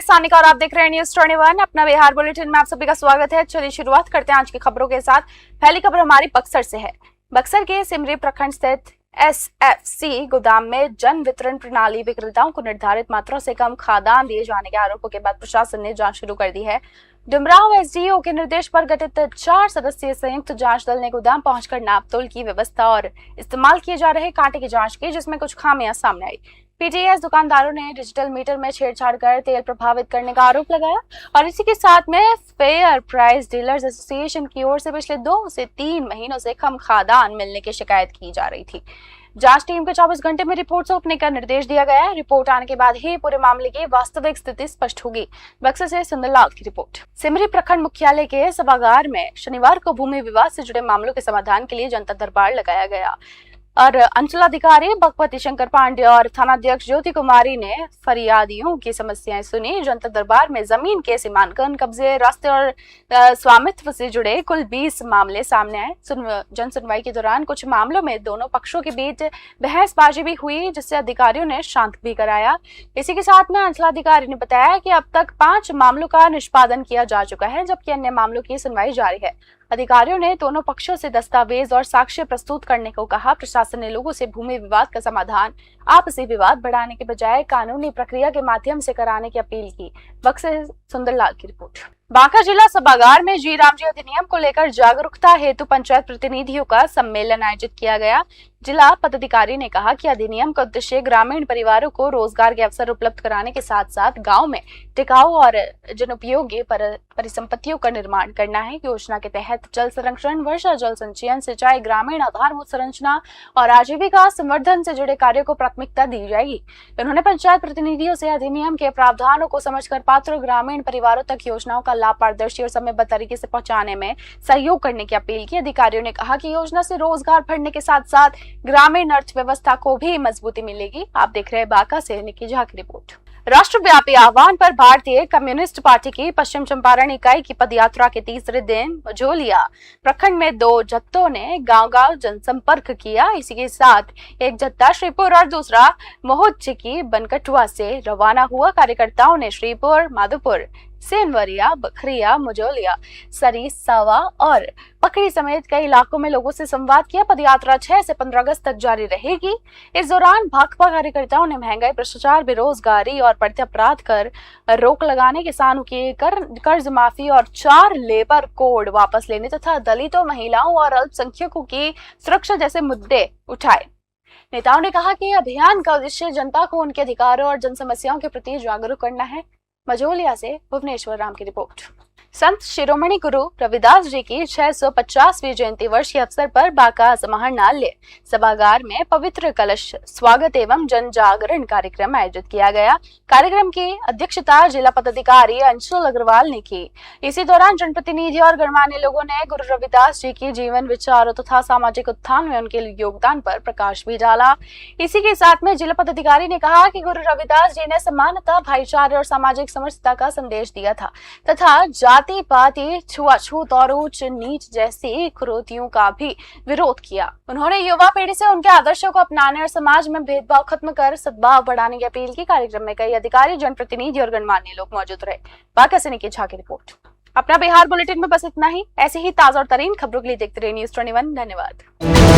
सानिका और आप देख रहे हैं न्यूज़ 21 अपना बिहार बुलेटिन में आप सभी का स्वागत है। चलिए शुरुआत करते हैं आज की खबरों के साथ। पहली खबर हमारी बक्सर से है। बक्सर के सिमरी प्रखंड स्थित एसएफसी गोदाम में जन वितरण प्रणाली विक्रेताओं को निर्धारित मात्रा से कम खाद्यान्न दिए जाने के आरोपों के बाद प्रशासन ने जांच शुरू कर दी है। डुमरांव एसडीओ के निर्देश पर गठित 4 सदस्यीय संयुक्त जांच दल ने गोदाम पहुंचकर नापतोल की व्यवस्था और इस्तेमाल किए जा रहे कांटे की जांच की, जिसमें कुछ खामियां सामने आई। पीटीएस दुकानदारों ने डिजिटल मीटर में छेड़छाड़ कर तेल प्रभावित करने का आरोप लगाया और इसी के साथ में फेयर प्राइस डीलर्स एसोसिएशन की ओर से पिछले 2 से 3 महीनों से कम खाद्यान्न मिलने की शिकायत की जा रही थी। जांच टीम को 24 घंटे में रिपोर्ट सौंपने का निर्देश दिया गया है। रिपोर्ट आने के बाद ही पूरे मामले की वास्तविक स्थिति स्पष्ट होगी। बक्सर से सुंदरलाल की रिपोर्ट। सिमरी प्रखंड मुख्यालय के सभागार में शनिवार को भूमि विवाद से जुड़े मामलों के समाधान के लिए जनता दरबार लगाया गया और अंचलाधिकारी भगवती शंकर पांडे और थानाध्यक्ष ज्योति कुमारी ने फरियादियों की समस्याएं सुनी। जनता दरबार में जमीन के सीमांकन, कब्जे, रास्ते और स्वामित्व से जुड़े कुल 20 मामले सामने आए। जन सुनवाई के दौरान कुछ मामलों में दोनों पक्षों के बीच बहसबाजी भी हुई, जिससे अधिकारियों ने शांत भी कराया। इसी के साथ में अंचलाधिकारी ने बताया कि अब तक 5 मामलों का निष्पादन किया जा चुका है, जबकि अन्य मामलों की सुनवाई जारी है। अधिकारियों ने दोनों पक्षों से दस्तावेज और साक्ष्य प्रस्तुत करने को कहा। प्रशासन ने लोगों से भूमि विवाद का समाधान आपसी विवाद बढ़ाने के बजाय कानूनी प्रक्रिया के माध्यम से कराने की अपील की। बक्सर सुंदरलाल की रिपोर्ट। बांका जिला सभागार में जी राम जी अधिनियम को लेकर जागरूकता हेतु पंचायत प्रतिनिधियों का सम्मेलन आयोजित किया गया। जिला पदाधिकारी ने कहा कि अधिनियम का उद्देश्य ग्रामीण परिवारों को रोजगार के अवसर उपलब्ध कराने के साथ साथ गांव में टिकाऊ और जनोपयोगी परिसंपत्तियों का निर्माण करना है। योजना के तहत जल संरक्षण, वर्षा जल संचयन, सिंचाई, ग्रामीण आधारभूत संरचना और आजीविका संवर्धन से जुड़े कार्यों को प्राथमिकता दी जाएगी। उन्होंने पंचायत प्रतिनिधियों से अधिनियम के प्रावधानों को समझकर पात्र ग्रामीण परिवारों तक योजनाओं का लाभ पारदर्शी और समयबद्ध तरीके से पहुंचाने में सहयोग करने की अपील की। अधिकारियों ने कहा कि योजना से रोजगार बढ़ने के साथ साथ ग्रामीण अर्थव्यवस्था को भी मजबूती मिलेगी। आप देख रहे हैं बांका से निकी झा की रिपोर्ट। राष्ट्रव्यापी आह्वान पर भारतीय कम्युनिस्ट पार्टी की पश्चिम चंपारण इकाई की पदयात्रा के तीसरे दिन मझोलिया प्रखंड में 2 जत्थों ने गांव-गांव जनसंपर्क किया। इसी के साथ एक जत्था श्रीपुर और दूसरा मोहच्ची की बनकटुआ से रवाना हुआ। कार्यकर्ताओं ने श्रीपुर, माधोपुर, सेनवरिया, बखरिया, मझोलिया, सरी, सावा और पकड़ी समेत कई इलाकों में लोगों से संवाद किया। पदयात्रा 6 से 15 अगस्त तक जारी रहेगी। इस दौरान भाकपा कार्यकर्ताओं ने महंगाई, भ्रष्टाचार, बेरोजगारी और बढ़ते अपराध कर रोक लगाने, किसानों की कर्ज माफी और 4 लेबर कोड वापस लेने तथा दलितों, महिलाओं और अल्पसंख्यकों की सुरक्षा जैसे मुद्दे उठाए। नेताओं ने कहा कि अभियान का उद्देश्य जनता को उनके अधिकारों और जन समस्याओं के प्रति जागरूक करना है। मझोलिया से भुवनेश्वर राम की रिपोर्ट। संत शिरोमणि गुरु रविदास जी की 650वीं जयंती वर्ष के अवसर पर बांका समाहरणालय सभागार में पवित्र कलश स्वागत एवं जन जागरण कार्यक्रम आयोजित किया गया। कार्यक्रम की अध्यक्षता जिला पदाधिकारी अंशुल अग्रवाल ने की। इसी दौरान जनप्रतिनिधि और गणमान्य लोगों ने गुरु रविदास जी की जीवन, विचारों तथा सामाजिक उत्थान में उनके योगदान पर प्रकाश भी डाला। इसी के साथ में जिला पदाधिकारी ने कहा कि गुरु रविदास जी ने समानता, भाईचारे और सामाजिक समरसता का संदेश दिया था तथा जाति पाति, छुआछूत और ऊंच नीच जैसी कुरीतियों का भी विरोध किया। उन्होंने युवा पीढ़ी से उनके आदर्शों को अपनाने और समाज में भेदभाव खत्म कर सद्भाव बढ़ाने की अपील की। कार्यक्रम में कई अधिकारी, जनप्रतिनिधि और गणमान्य लोग मौजूद रहे। बांका से निकी झा की रिपोर्ट। अपना बिहार बुलेटिन में बस इतना ही। ऐसे ही ताजा और तरीन खबरों के लिए देखते रहिए न्यूज़ 21। धन्यवाद।